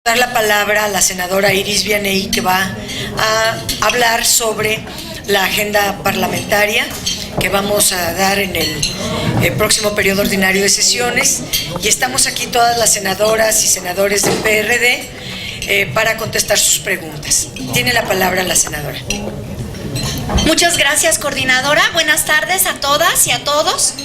Dar la palabra a la senadora Iris Vianey, que va a hablar sobre la agenda parlamentaria que vamos a dar en el próximo periodo ordinario de sesiones, y estamos aquí todas las senadoras y senadores del PRD para contestar sus preguntas. Tiene la palabra la senadora. Muchas gracias, coordinadora. Buenas tardes a todas y a todos.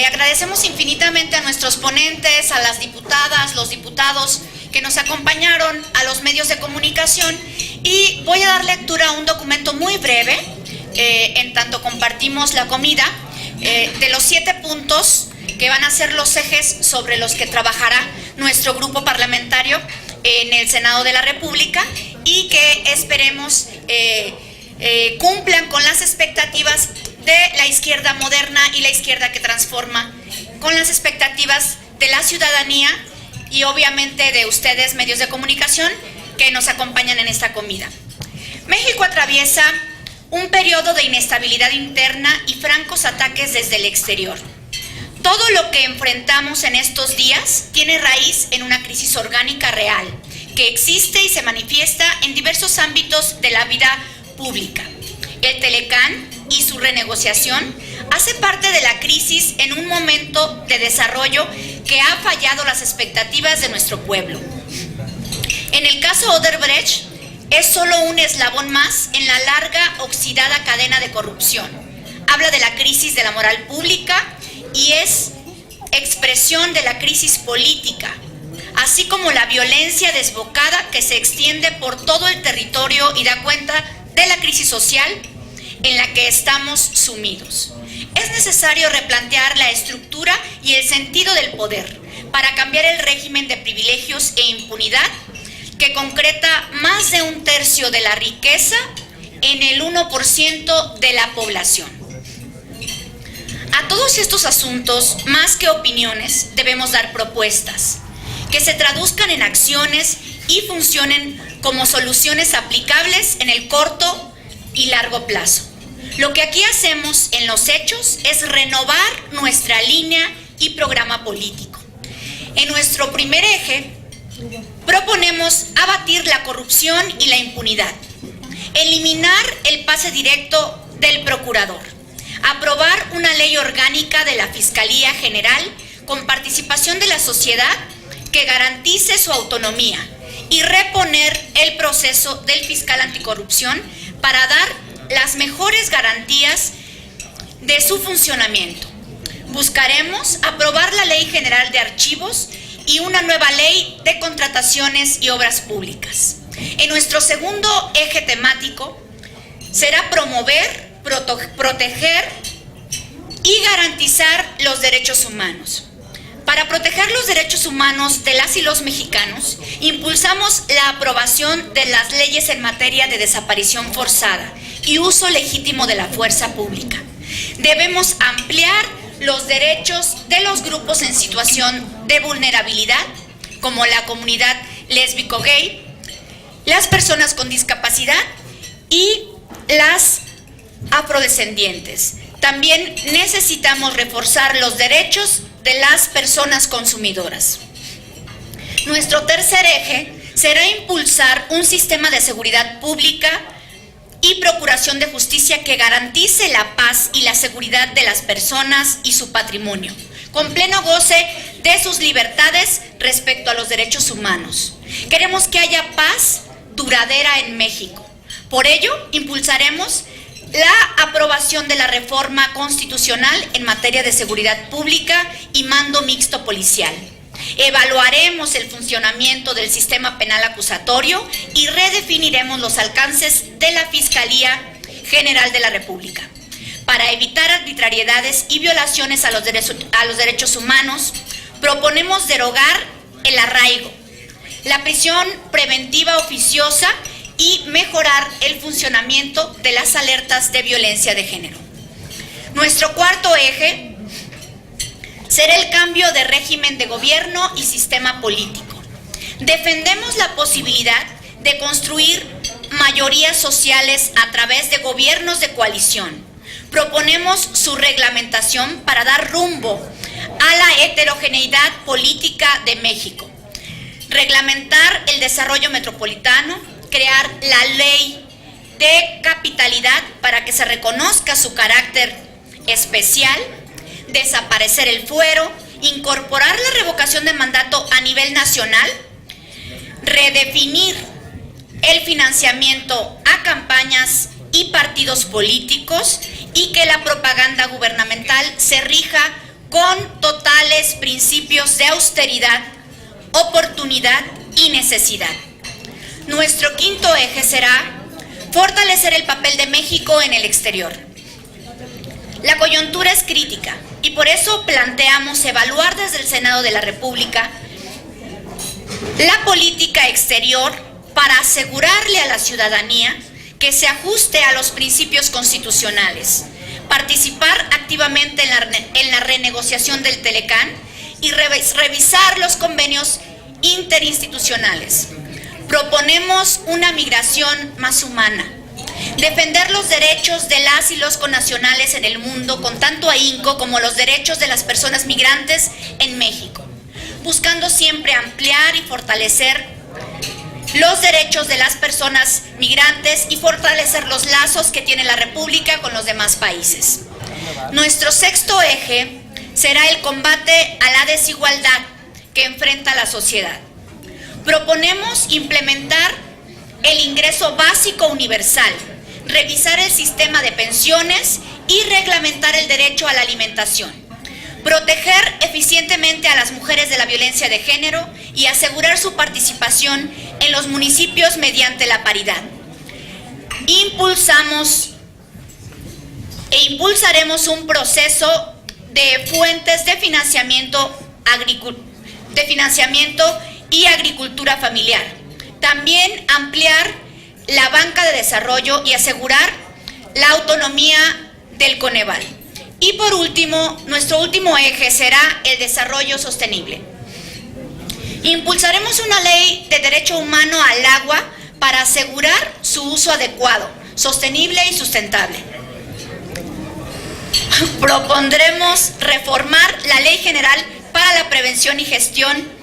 Agradecemos infinitamente a nuestros ponentes, a las diputadas, los diputados que nos acompañaron, a los medios de comunicación, y voy a dar lectura a un documento muy breve, en tanto compartimos la comida, de los 7 puntos que van a ser los ejes sobre los que trabajará nuestro grupo parlamentario en el Senado de la República, y que esperemos cumplan con las expectativas de la izquierda moderna y la izquierda que transforma, con las expectativas de la ciudadanía y obviamente de ustedes, medios de comunicación, que nos acompañan en esta comida. México atraviesa un periodo de inestabilidad interna y francos ataques desde el exterior. Todo lo que enfrentamos en estos días tiene raíz en una crisis orgánica real, que existe y se manifiesta en diversos ámbitos de la vida pública. El Telecán y su renegociación hace parte de la crisis en un momento de desarrollo que ha fallado las expectativas de nuestro pueblo. En el caso Odebrecht, es solo un eslabón más en la larga, oxidada cadena de corrupción. Habla de la crisis de la moral pública y es expresión de la crisis política, así como la violencia desbocada que se extiende por todo el territorio y da cuenta de la crisis social en la que estamos sumidos. Es necesario replantear la estructura y el sentido del poder para cambiar el régimen de privilegios e impunidad que concreta más de 1/3 de la riqueza en el 1% de la población. A todos estos asuntos, más que opiniones, debemos dar propuestas que se traduzcan en acciones y funcionen como soluciones aplicables en el corto y largo plazo. Lo que aquí hacemos en los hechos es renovar nuestra línea y programa político. En nuestro primer eje, proponemos abatir la corrupción y la impunidad, eliminar el pase directo del procurador, aprobar una ley orgánica de la Fiscalía General con participación de la sociedad que garantice su autonomía, y reponer el proceso del fiscal anticorrupción para dar las mejores garantías de su funcionamiento. Buscaremos aprobar la Ley General de Archivos y una nueva ley de contrataciones y obras públicas. En nuestro segundo eje temático será promover, proteger y garantizar los derechos humanos. Para proteger los derechos humanos de las y los mexicanos, impulsamos la aprobación de las leyes en materia de desaparición forzada y uso legítimo de la fuerza pública. Debemos ampliar los derechos de los grupos en situación de vulnerabilidad, como la comunidad lésbico-gay, las personas con discapacidad y las afrodescendientes. También necesitamos reforzar los derechos de las personas consumidoras. Nuestro tercer eje será impulsar un sistema de seguridad pública y procuración de justicia que garantice la paz y la seguridad de las personas y su patrimonio, con pleno goce de sus libertades respecto a los derechos humanos. Queremos que haya paz duradera en México. Por ello, impulsaremos la aprobación de la reforma constitucional en materia de seguridad pública y mando mixto policial. Evaluaremos el funcionamiento del sistema penal acusatorio y redefiniremos los alcances de la Fiscalía General de la República. Para evitar arbitrariedades y violaciones a los derechos humanos, proponemos derogar el arraigo, la prisión preventiva oficiosa y mejorar el funcionamiento de las alertas de violencia de género. Nuestro cuarto eje será el cambio de régimen de gobierno y sistema político. Defendemos la posibilidad de construir mayorías sociales a través de gobiernos de coalición. Proponemos su reglamentación para dar rumbo a la heterogeneidad política de México. reglamentar el desarrollo metropolitano, crear la ley de capitalidad para que se reconozca su carácter especial, desaparecer el fuero, incorporar la revocación de mandato a nivel nacional, redefinir el financiamiento a campañas y partidos políticos y que la propaganda gubernamental se rija con totales principios de austeridad, oportunidad y necesidad. Nuestro quinto eje será fortalecer el papel de México en el exterior. La coyuntura es crítica y por eso planteamos evaluar desde el Senado de la República la política exterior para asegurarle a la ciudadanía que se ajuste a los principios constitucionales, participar activamente en la renegociación del Telecán y revisar los convenios interinstitucionales. Proponemos una migración más humana, defender los derechos de las y los connacionales en el mundo con tanto ahínco como los derechos de las personas migrantes en México, buscando siempre ampliar y fortalecer los derechos de las personas migrantes y fortalecer los lazos que tiene la República con los demás países. Nuestro sexto eje será el combate a la desigualdad que enfrenta la sociedad. Proponemos implementar el ingreso básico universal, revisar el sistema de pensiones y reglamentar el derecho a la alimentación, proteger eficientemente a las mujeres de la violencia de género y asegurar su participación en los municipios mediante la paridad. Impulsaremos un proceso de fuentes de financiamiento y agricultura familiar. También ampliar la banca de desarrollo y asegurar la autonomía del Coneval. Y por último, nuestro último eje será el desarrollo sostenible. Impulsaremos una ley de derecho humano al agua para asegurar su uso adecuado, sostenible y sustentable. Propondremos reformar la Ley General para la Prevención y Gestión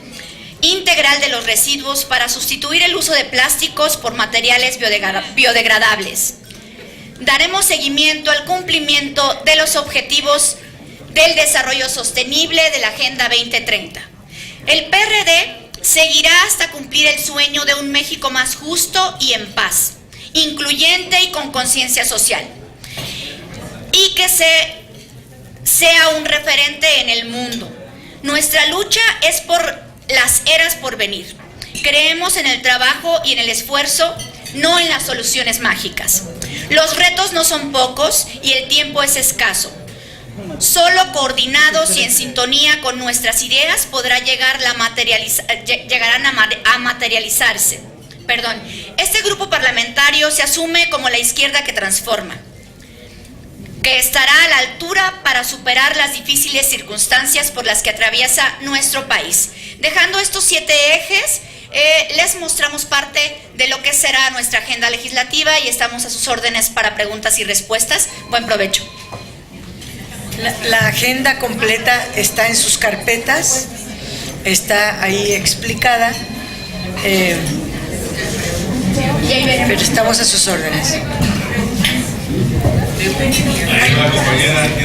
Integral de los Residuos para sustituir el uso de plásticos por materiales biodegradables. Daremos seguimiento al cumplimiento de los objetivos del desarrollo sostenible de la Agenda 2030. El PRD seguirá hasta cumplir el sueño de un México más justo y en paz, incluyente y con conciencia social, y que sea un referente en el mundo. Nuestra lucha es por las eras por venir. Creemos en el trabajo y en el esfuerzo, no en las soluciones mágicas. Los retos no son pocos y el tiempo es escaso. Solo coordinados y en sintonía con nuestras ideas llegarán a materializarse. Este grupo parlamentario se asume como la izquierda que transforma, que estará a la altura para superar las difíciles circunstancias por las que atraviesa nuestro país. Dejando estos 7 ejes, les mostramos parte de lo que será nuestra agenda legislativa y estamos a sus órdenes para preguntas y respuestas. Buen provecho. La agenda completa está en sus carpetas, está ahí explicada, pero estamos a sus órdenes.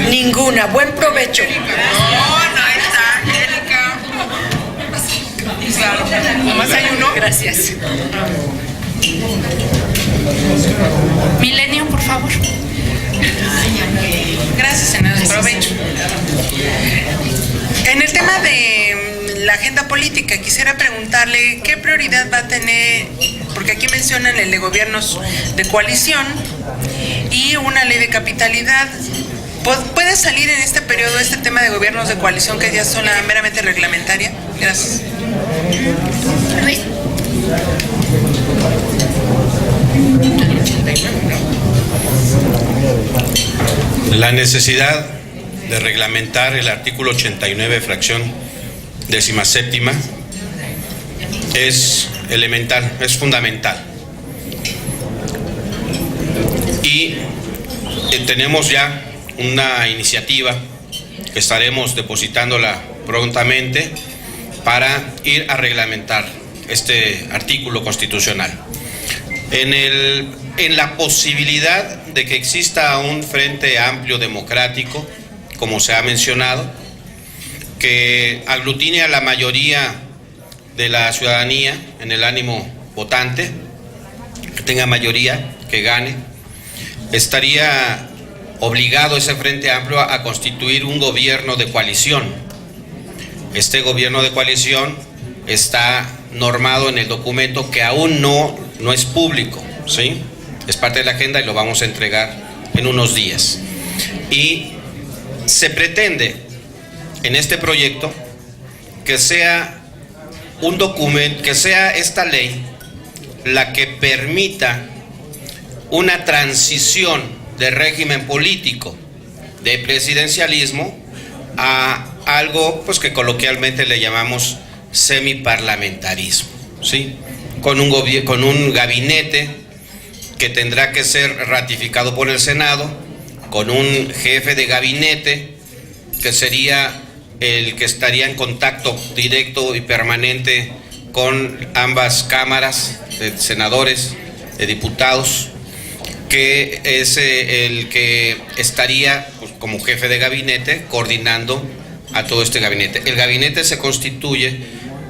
Ninguna. Buen provecho. No está, Angélica. Claro. ¿Nomás hay uno? Gracias. Milenio, por favor. Gracias, senador. Provecho. En el tema de la agenda política, quisiera preguntarle qué prioridad va a tener, porque aquí mencionan el de gobiernos de coalición y una ley de capitalidad. ¿Puede salir en este periodo este tema de gobiernos de coalición que ya son meramente reglamentaria? Gracias. Luis. La necesidad de reglamentar el artículo 89, fracción 17, es elemental, es fundamental. Y tenemos ya una iniciativa que estaremos depositándola prontamente para ir a reglamentar este artículo constitucional. En la posibilidad de que exista un frente amplio democrático, como se ha mencionado, que aglutine a la mayoría de la ciudadanía en el ánimo votante, que tenga mayoría, que gane, estaría obligado ese frente amplio a constituir un gobierno de coalición. Este gobierno de coalición está normado en el documento que aún no es público, ¿sí? Es parte de la agenda y lo vamos a entregar en unos días. Y se pretende en este proyecto que sea un documento, que sea esta ley la que permita una transición de régimen político, de presidencialismo, a algo pues que coloquialmente le llamamos semiparlamentarismo, ¿sí? Con un gabinete que tendrá que ser ratificado por el Senado, con un jefe de gabinete que sería el que estaría en contacto directo y permanente con ambas cámaras de senadores, de diputados, que es el que estaría pues, como jefe de gabinete coordinando a todo este gabinete. El gabinete se constituye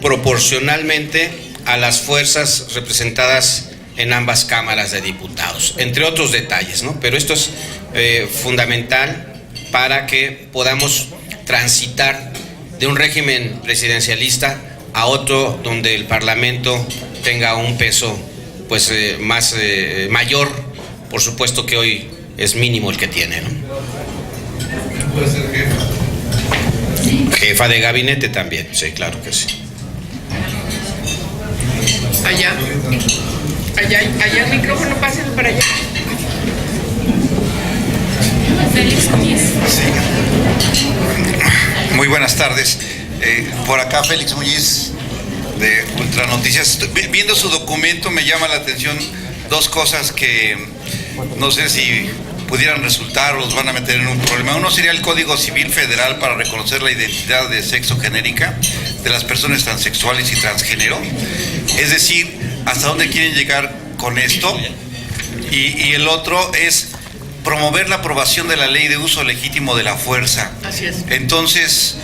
proporcionalmente a las fuerzas representadas en ambas cámaras de diputados, entre otros detalles, ¿no? Pero esto es fundamental para que podamos transitar de un régimen presidencialista a otro donde el Parlamento tenga un peso pues mayor, por supuesto que hoy es mínimo el que tiene, ¿no? ¿Puede ser jefa? Jefa de gabinete también, sí, claro que sí. Allá el micrófono, pásenlo para allá. Muy buenas tardes. Por acá Félix Muñiz de Ultra Noticias. Viendo su documento me llama la atención dos cosas que no sé si pudieran resultar o los van a meter en un problema. Uno sería el Código Civil Federal para reconocer la identidad de sexo genérica de las personas transexuales y transgénero. Es decir, ¿hasta dónde quieren llegar con esto? Y el otro es promover la aprobación de la ley de uso legítimo de la fuerza. Así es. Entonces,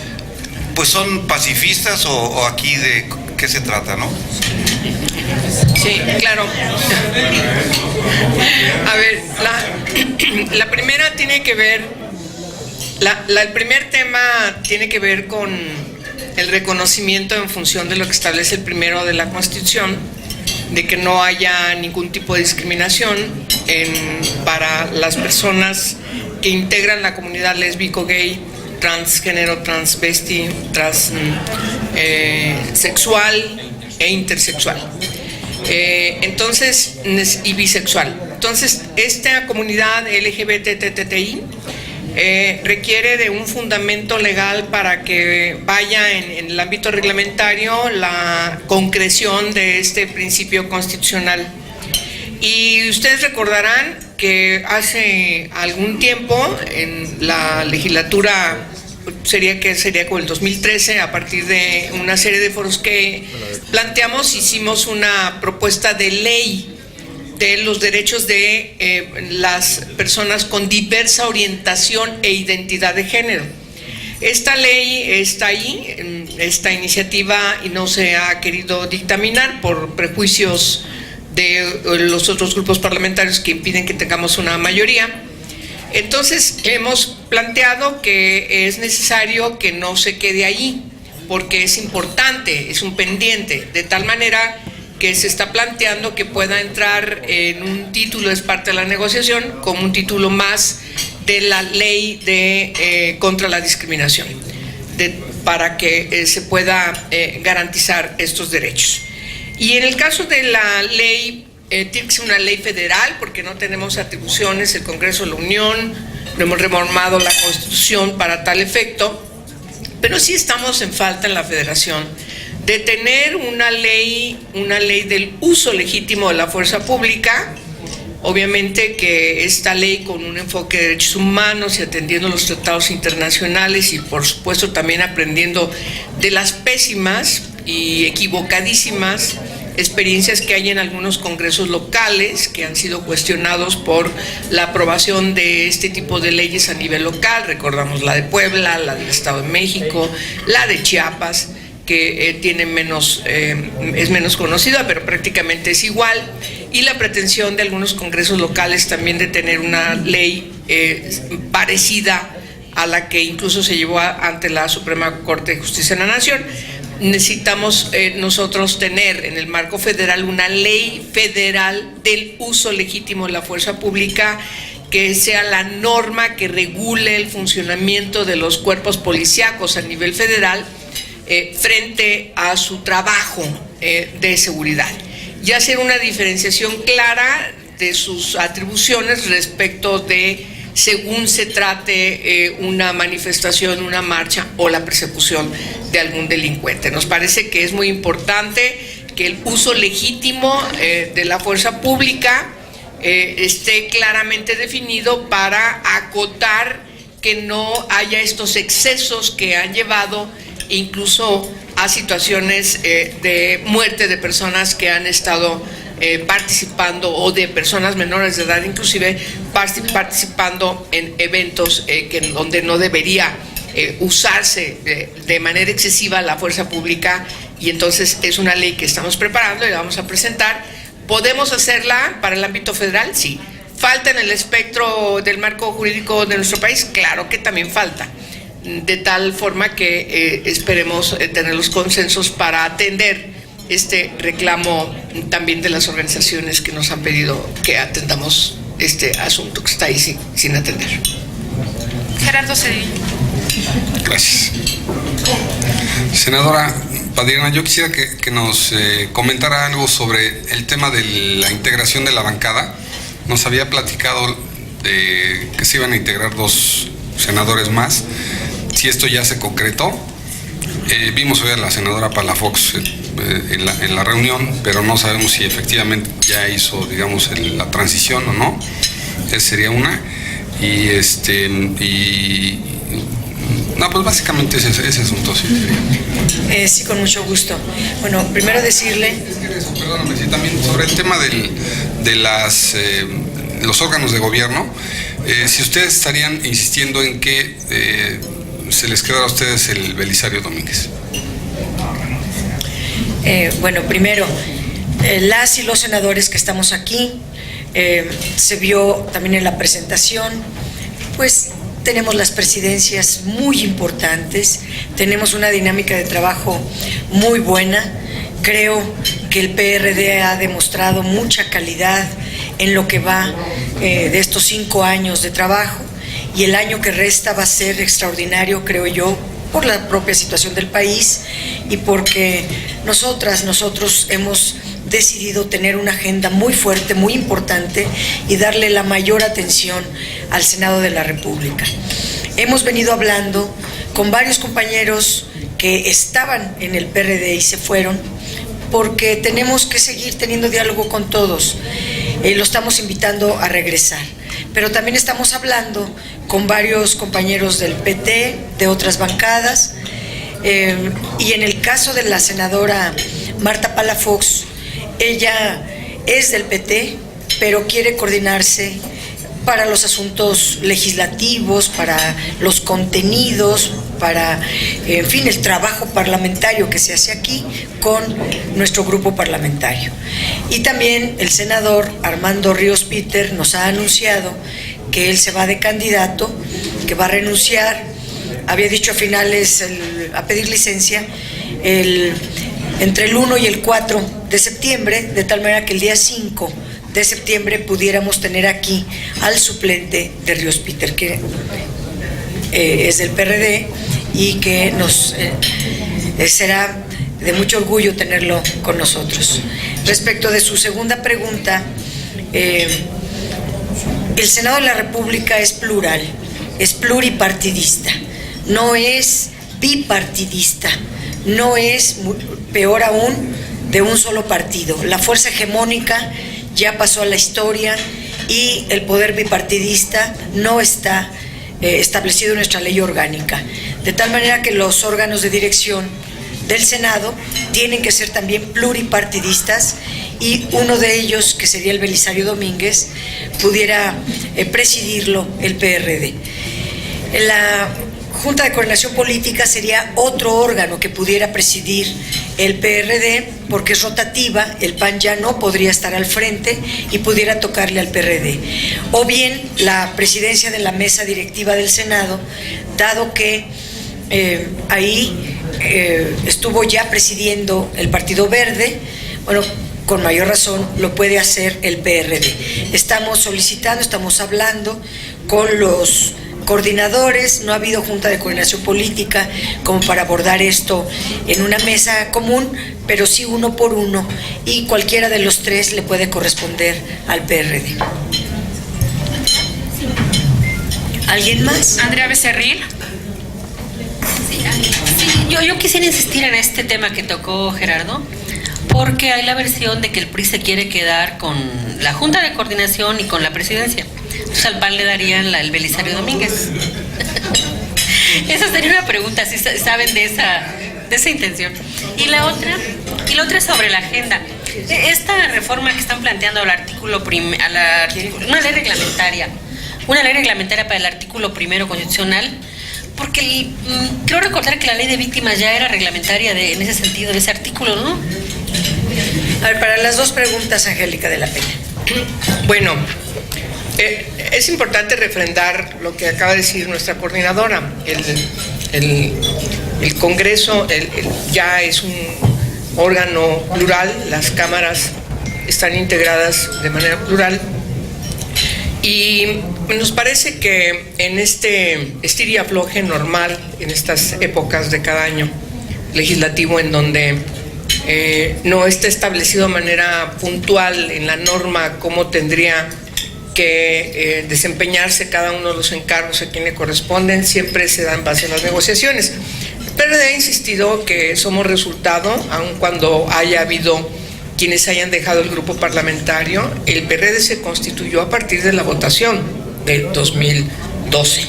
pues ¿son pacifistas o aquí de qué se trata, no? Sí, claro. A ver, la primera tiene que ver, el primer tema tiene que ver con el reconocimiento en función de lo que establece el primero de la Constitución, de que no haya ningún tipo de discriminación para las personas que integran la comunidad lésbico, gay, transgénero, transvesti, sexual e intersexual. Entonces, y bisexual. Entonces, esta comunidad LGBTTI requiere de un fundamento legal para que vaya en el ámbito reglamentario la concreción de este principio constitucional. Y ustedes recordarán que hace algún tiempo, en la legislatura, sería como el 2013, a partir de una serie de foros que planteamos, hicimos una propuesta de ley de los derechos de las personas con diversa orientación e identidad de género. Esta ley está ahí, esta iniciativa, y no se ha querido dictaminar por prejuicios de los otros grupos parlamentarios que impiden que tengamos una mayoría. Entonces hemos planteado que es necesario que no se quede ahí, porque es importante, es un pendiente, de tal manera que se está planteando que pueda entrar en un título, es parte de la negociación, como un título más de la ley de contra la discriminación, para que se pueda garantizar estos derechos. Y en el caso de la ley, tiene que ser una ley federal, porque no tenemos atribuciones, el Congreso de la Unión, no hemos reformado la Constitución para tal efecto, pero sí estamos en falta en la Federación de tener una ley del uso legítimo de la fuerza pública. Obviamente que esta ley, con un enfoque de derechos humanos y atendiendo los tratados internacionales, y por supuesto también aprendiendo de las pésimas y equivocadísimas experiencias que hay en algunos congresos locales que han sido cuestionados por la aprobación de este tipo de leyes a nivel local. Recordamos la de Puebla, la del Estado de México, la de Chiapas, que tiene es menos conocida, pero prácticamente es igual, y la pretensión de algunos congresos locales también de tener una ley parecida a la que incluso se llevó ante la Suprema Corte de Justicia de la Nación. Necesitamos nosotros tener en el marco federal una ley federal del uso legítimo de la fuerza pública que sea la norma que regule el funcionamiento de los cuerpos policíacos a nivel federal frente a su trabajo de seguridad, y hacer una diferenciación clara de sus atribuciones respecto de según se trate una manifestación, una marcha o la persecución de algún delincuente. Nos parece que es muy importante que el uso legítimo de la fuerza pública esté claramente definido para acotar que no haya estos excesos que han llevado incluso a situaciones de muerte de personas que han estado participando, o de personas menores de edad inclusive participando en eventos donde no debería usarse de manera excesiva la fuerza pública. Y entonces es una ley que estamos preparando y la vamos a presentar. ¿Podemos hacerla para el ámbito federal? Sí. ¿Falta en el espectro del marco jurídico de nuestro país? Claro que también falta, de tal forma que esperemos tener los consensos para atender este reclamo también de las organizaciones que nos han pedido que atendamos este asunto que está ahí sin atender. Gerardo Cedillo. Gracias. Senadora Padierna, yo quisiera que nos comentara algo sobre el tema de la integración de la bancada. Nos había platicado de que se iban a integrar 2 senadores más. Si esto ya se concretó. Vimos hoy a la senadora Palafox en la reunión, pero no sabemos si efectivamente ya hizo, digamos, la transición o no. Esa sería una. No, pues básicamente ese asunto sí sería. Sí, con mucho gusto. Bueno, primero decirle... Perdóname, sí, también sobre el tema de los órganos de gobierno, si ustedes estarían insistiendo en que se les quedara a ustedes el Belisario Domínguez. Bueno, primero, las y los senadores que estamos aquí, se vio también en la presentación, pues tenemos las presidencias muy importantes, tenemos una dinámica de trabajo muy buena. Creo que el PRD ha demostrado mucha calidad en lo que va de estos 5 años de trabajo, y el año que resta va a ser extraordinario, creo yo, por la propia situación del país y porque nosotros hemos decidido tener una agenda muy fuerte, muy importante, y darle la mayor atención al Senado de la República. Hemos venido hablando con varios compañeros que estaban en el PRD y se fueron, porque tenemos que seguir teniendo diálogo con todos. Lo estamos invitando a regresar, pero también estamos hablando con varios compañeros del PT, de otras bancadas, y en el caso de la senadora Marta Palafox, ella es del PT, pero quiere coordinarse para los asuntos legislativos, para los contenidos, para, en fin, el trabajo parlamentario que se hace aquí con nuestro grupo parlamentario. Y también el senador Armando Ríos Peter nos ha anunciado que él se va de candidato, que va a renunciar. Había dicho a finales a pedir licencia entre el 1 y el 4 de septiembre, de tal manera que el día 5 de septiembre pudiéramos tener aquí al suplente de Ríos Peter, que es del PRD, y que nos será de mucho orgullo tenerlo con nosotros. Respecto de su segunda pregunta, el Senado de la República es plural, es pluripartidista, no es bipartidista, no es, peor aún, de un solo partido. La fuerza hegemónica ya pasó a la historia y el poder bipartidista no está establecido en nuestra ley orgánica. De tal manera que los órganos de dirección del Senado tienen que ser también pluripartidistas, y uno de ellos, que sería el Belisario Domínguez, pudiera presidirlo el PRD. La Junta de Coordinación Política sería otro órgano que pudiera presidir el PRD, porque es rotativa, el PAN ya no podría estar al frente y pudiera tocarle al PRD. O bien la presidencia de la mesa directiva del Senado, dado que ahí estuvo ya presidiendo el Partido Verde, bueno, con mayor razón lo puede hacer el PRD. Estamos solicitando, estamos hablando con los coordinadores, no ha habido Junta de Coordinación Política como para abordar esto en una mesa común, pero sí uno por uno, y cualquiera de los tres le puede corresponder al PRD. ¿Alguien más? Andrea Becerril. Yo quisiera insistir en este tema que tocó Gerardo, porque hay la versión de que el PRI se quiere quedar con la Junta de Coordinación y con la presidencia. Entonces al PAN le darían el Belisario Domínguez. Esa sería una pregunta, si saben de esa intención. Y la otra es sobre la agenda. Esta reforma que están planteando al artículo una ley reglamentaria para el artículo 1 constitucional, porque creo recordar que la ley de víctimas ya era reglamentaria en ese sentido, de ese artículo, ¿no? A ver, para las dos preguntas, Angélica de la Peña. Bueno, es importante refrendar lo que acaba de decir nuestra coordinadora. El Congreso ya es un órgano plural, las cámaras están integradas de manera plural, y nos parece que en este estir y afloje normal, en estas épocas de cada año legislativo en donde no está establecido de manera puntual en la norma cómo tendría que desempeñarse cada uno de los encargos a quien le corresponden, siempre se dan base a las negociaciones. El PRD ha insistido que somos resultado, aun cuando haya habido quienes hayan dejado el grupo parlamentario. El PRD se constituyó a partir de la votación del 2012.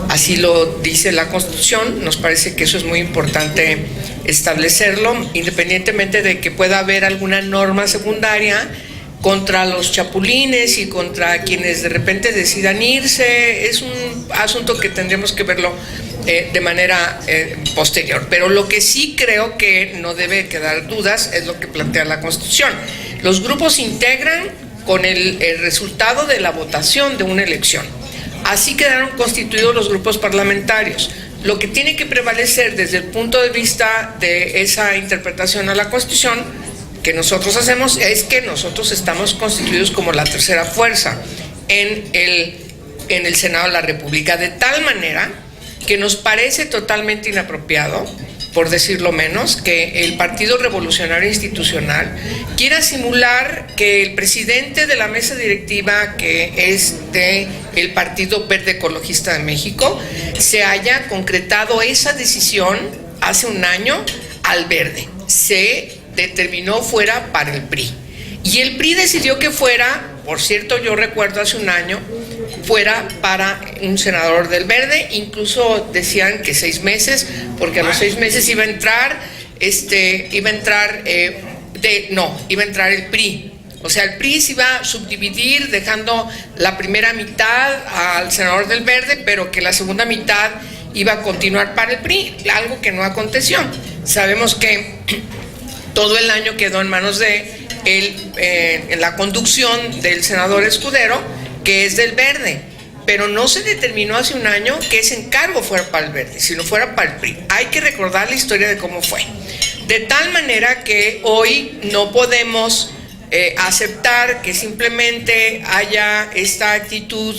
Así lo dice la Constitución. Nos parece que eso es muy importante establecerlo, independientemente de que pueda haber alguna norma secundaria contra los chapulines y contra quienes de repente decidan irse. Es un asunto que tendremos que verlo de manera posterior. Pero lo que sí creo que no debe quedar dudas es lo que plantea la Constitución. Los grupos se integran con el resultado de la votación de una elección. Así quedaron constituidos los grupos parlamentarios. Lo que tiene que prevalecer desde el punto de vista de esa interpretación a la Constitución que nosotros hacemos es que nosotros estamos constituidos como la tercera fuerza en el Senado de la República, de tal manera que nos parece totalmente inapropiado, por decirlo menos, que el Partido Revolucionario Institucional quiera simular que el presidente de la mesa directiva, que es del Partido Verde Ecologista de México, se haya concretado esa decisión hace un año al Verde. Se determinó fuera para el PRI. Y el PRI decidió que fuera, por cierto, yo recuerdo hace un año, fuera para un senador del Verde, incluso decían que 6 meses, porque a los 6 meses iba a entrar el PRI. O sea, el PRI se iba a subdividir, dejando la primera mitad al senador del Verde, pero que la segunda mitad iba a continuar para el PRI, algo que no aconteció. Sabemos que todo el año quedó en manos de en la conducción del senador Escudero, que es del Verde, pero no se determinó hace un año que ese encargo fuera para el Verde, sino fuera para el PRI. Hay que recordar la historia de cómo fue. De tal manera que hoy no podemos aceptar que simplemente haya esta actitud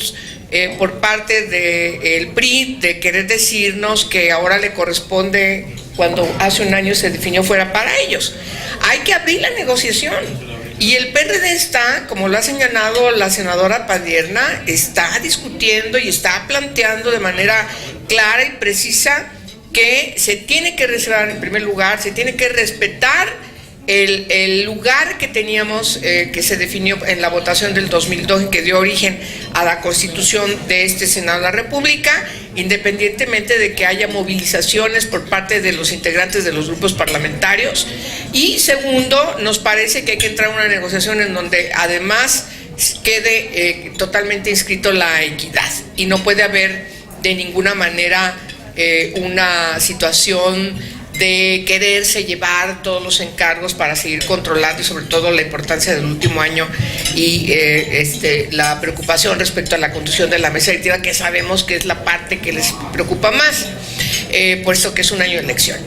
por parte del PRI de querer decirnos que ahora le corresponde, cuando hace un año se definió fuera para ellos. Hay que abrir la negociación. Y el PRD está, como lo ha señalado la senadora Padierna, está discutiendo y está planteando de manera clara y precisa que se tiene que reservar, en primer lugar, se tiene que respetar el lugar que teníamos, que se definió en la votación del 2002 y que dio origen a la constitución de este Senado de la República, independientemente de que haya movilizaciones por parte de los integrantes de los grupos parlamentarios. Y segundo, nos parece que hay que entrar a una negociación en donde además quede totalmente inscrito la equidad, y no puede haber de ninguna manera una situación de quererse llevar todos los encargos para seguir controlando, y sobre todo la importancia del último año y la preocupación respecto a la conducción de la mesa directiva, que sabemos que es la parte que les preocupa más, puesto que es un año de elección.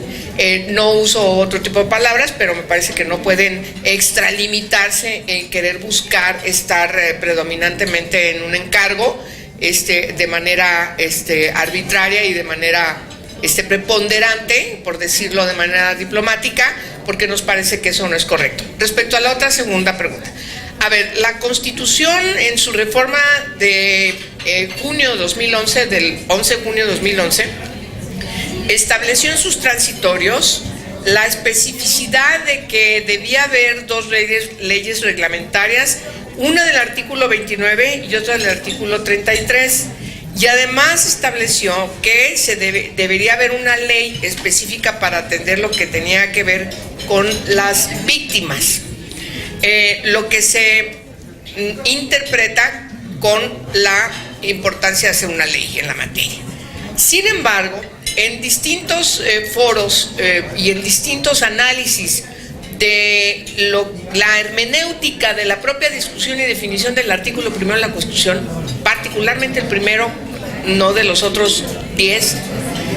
No uso otro tipo de palabras, pero me parece que no pueden extralimitarse en querer buscar estar predominantemente en un encargo de manera arbitraria y de manera preponderante, por decirlo de manera diplomática, porque nos parece que eso no es correcto. Respecto a la otra segunda pregunta, a ver, la Constitución en su reforma de junio de 2011, del 11 de junio de 2011, estableció en sus transitorios la especificidad de que debía haber dos leyes reglamentarias, una del artículo 29 y otra del artículo 33. Y además estableció que debería haber una ley específica para atender lo que tenía que ver con las víctimas, lo que se interpreta con la importancia de hacer una ley en la materia. Sin embargo, en distintos foros y en distintos análisis de la hermenéutica de la propia discusión y definición del artículo primero de la Constitución, particularmente el primero, no de los otros 10,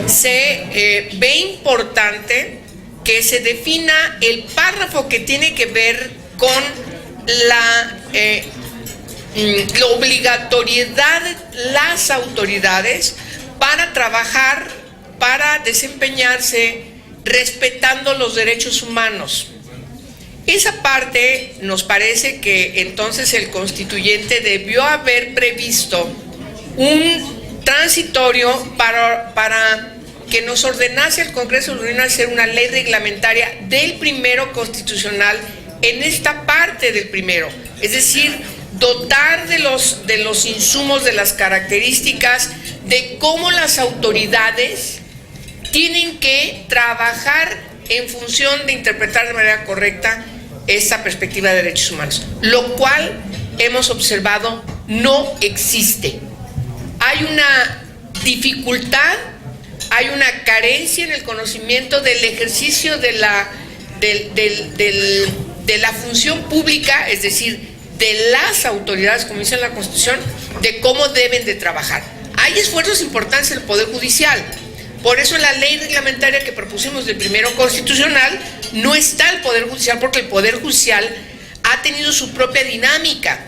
se ve importante que se defina el párrafo que tiene que ver con la obligatoriedad de las autoridades para trabajar, para desempeñarse respetando los derechos humanos. Esa parte nos parece que entonces el constituyente debió haber previsto un transitorio para que nos ordenase el Congreso de la Unión hacer una ley reglamentaria del primero constitucional en esta parte del primero, es decir, dotar de los insumos, de las características, de cómo las autoridades tienen que trabajar en función de interpretar de manera correcta esa perspectiva de derechos humanos, lo cual hemos observado no existe. Hay una dificultad, hay una carencia en el conocimiento del ejercicio de la función pública, es decir, de las autoridades, como dice la Constitución, de cómo deben de trabajar. Hay esfuerzos importantes en el Poder Judicial. Por eso en la ley reglamentaria que propusimos del primero constitucional no está el Poder Judicial, porque el Poder Judicial ha tenido su propia dinámica.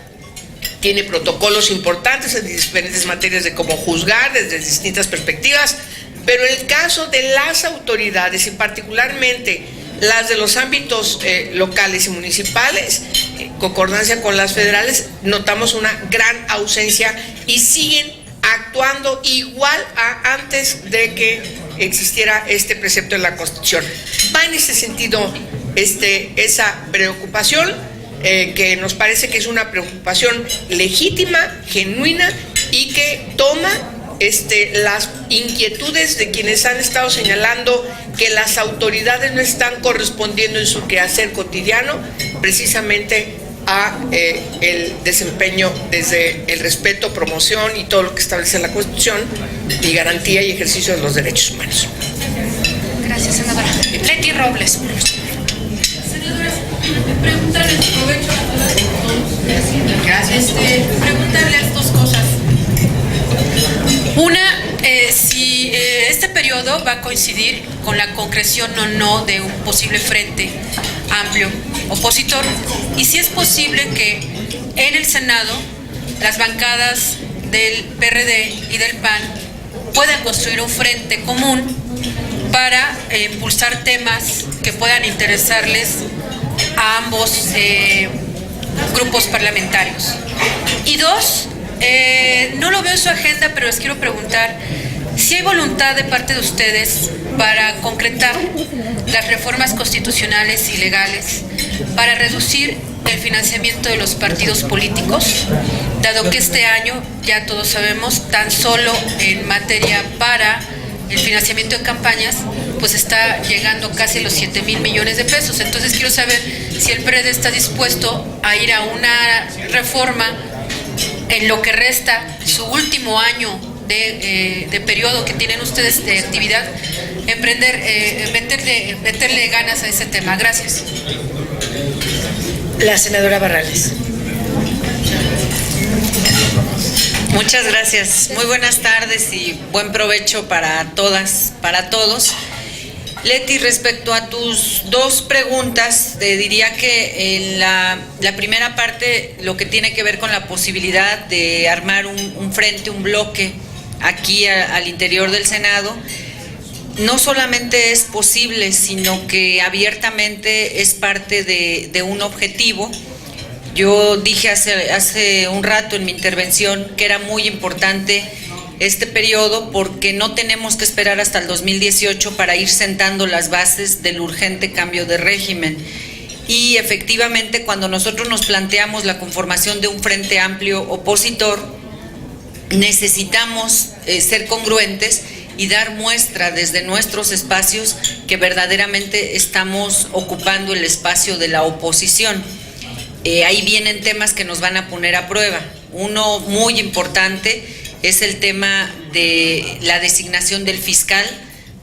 Tiene protocolos importantes en diferentes materias de cómo juzgar desde distintas perspectivas, pero en el caso de las autoridades, y particularmente las de los ámbitos locales y municipales, en concordancia con las federales, notamos una gran ausencia y siguen actuando igual a antes de que existiera este precepto en la Constitución. Va en ese sentido esa preocupación, que nos parece que es una preocupación legítima, genuina, y que toma las inquietudes de quienes han estado señalando que las autoridades no están correspondiendo en su quehacer cotidiano precisamente a el desempeño desde el respeto, promoción y todo lo que establece la Constitución, y garantía y ejercicio de los derechos humanos. Gracias, senadora. Leti Robles. Preguntarle, aprovecho gracias. Preguntarle dos cosas. Una, si este periodo va a coincidir con la concreción o no de un posible frente amplio opositor, y si es posible que en el Senado las bancadas del PRD y del PAN puedan construir un frente común para impulsar temas que puedan interesarles a ambos grupos parlamentarios. Y dos, no lo veo en su agenda, pero les quiero preguntar si hay voluntad de parte de ustedes para concretar las reformas constitucionales y legales para reducir el financiamiento de los partidos políticos, dado que este año, ya todos sabemos, tan solo en materia para el financiamiento de campañas, pues está llegando casi a los 7,000 millones de pesos. Entonces quiero saber si el PRD está dispuesto a ir a una reforma en lo que resta su último año de periodo que tienen ustedes de actividad, meterle ganas a ese tema. Gracias. La senadora Barrales. Muchas gracias. Muy buenas tardes y buen provecho para todas, para todos. Leti, respecto a tus dos preguntas, te diría que en la primera parte, lo que tiene que ver con la posibilidad de armar un frente, un bloque aquí al interior del Senado, no solamente es posible, sino que abiertamente es parte de un objetivo. Yo dije hace un rato en mi intervención que era muy importante este periodo porque no tenemos que esperar hasta el 2018 para ir sentando las bases del urgente cambio de régimen. Y efectivamente, cuando nosotros nos planteamos la conformación de un frente amplio opositor, necesitamos ser congruentes y dar muestra desde nuestros espacios que verdaderamente estamos ocupando el espacio de la oposición. Ahí vienen temas que nos van a poner a prueba. Uno muy importante es el tema de la designación del fiscal,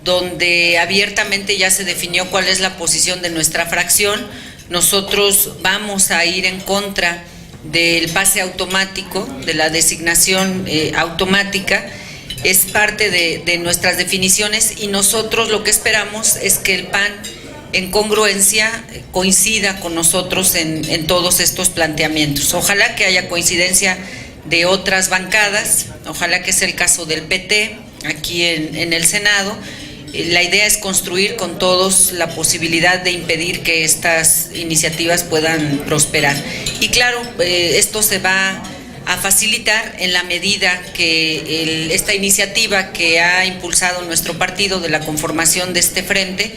donde abiertamente ya se definió cuál es la posición de nuestra fracción. Nosotros vamos a ir en contra del pase automático, de la designación automática. Es parte de nuestras definiciones y nosotros lo que esperamos es que el PAN, en congruencia, coincida con nosotros en todos estos planteamientos. Ojalá que haya coincidencia de otras bancadas, ojalá que sea el caso del PT aquí en el Senado. La idea es construir con todos la posibilidad de impedir que estas iniciativas puedan prosperar. Y claro, esto se va a facilitar en la medida que esta iniciativa que ha impulsado nuestro partido de la conformación de este frente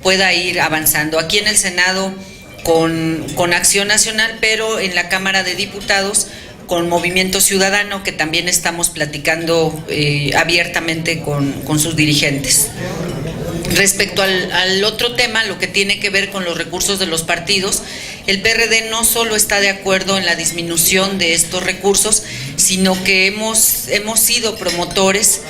pueda ir avanzando. Aquí en el Senado con Acción Nacional, pero en la Cámara de Diputados con Movimiento Ciudadano, que también estamos platicando abiertamente con sus dirigentes. Respecto al otro tema, lo que tiene que ver con los recursos de los partidos, el PRD no solo está de acuerdo en la disminución de estos recursos, sino que hemos sido promotores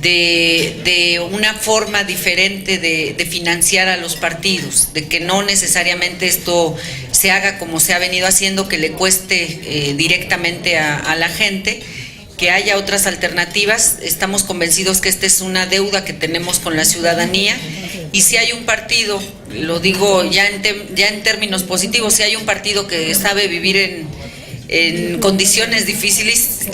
de una forma diferente de financiar a los partidos, de que no necesariamente esto se haga como se ha venido haciendo, que le cueste directamente a la gente, que haya otras alternativas. Estamos convencidos que esta es una deuda que tenemos con la ciudadanía y si hay un partido, lo digo ya en términos positivos, si hay un partido que sabe vivir en condiciones difíciles,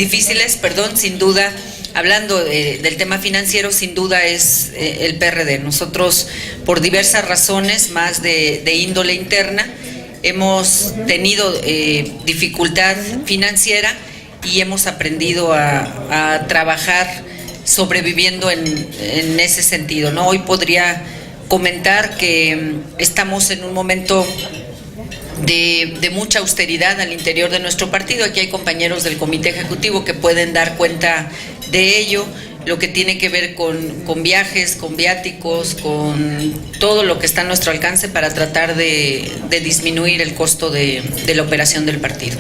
sin duda, hablando del tema financiero, sin duda es el PRD. Nosotros, por diversas razones, más de índole interna, hemos tenido dificultad financiera y hemos aprendido a trabajar sobreviviendo en ese sentido, ¿no? Hoy podría comentar que estamos en un momento de mucha austeridad al interior de nuestro partido. Aquí hay compañeros del Comité Ejecutivo que pueden dar cuenta de ello, lo que tiene que ver con viajes, con viáticos, con todo lo que está a nuestro alcance para tratar de disminuir el costo de la operación del partido.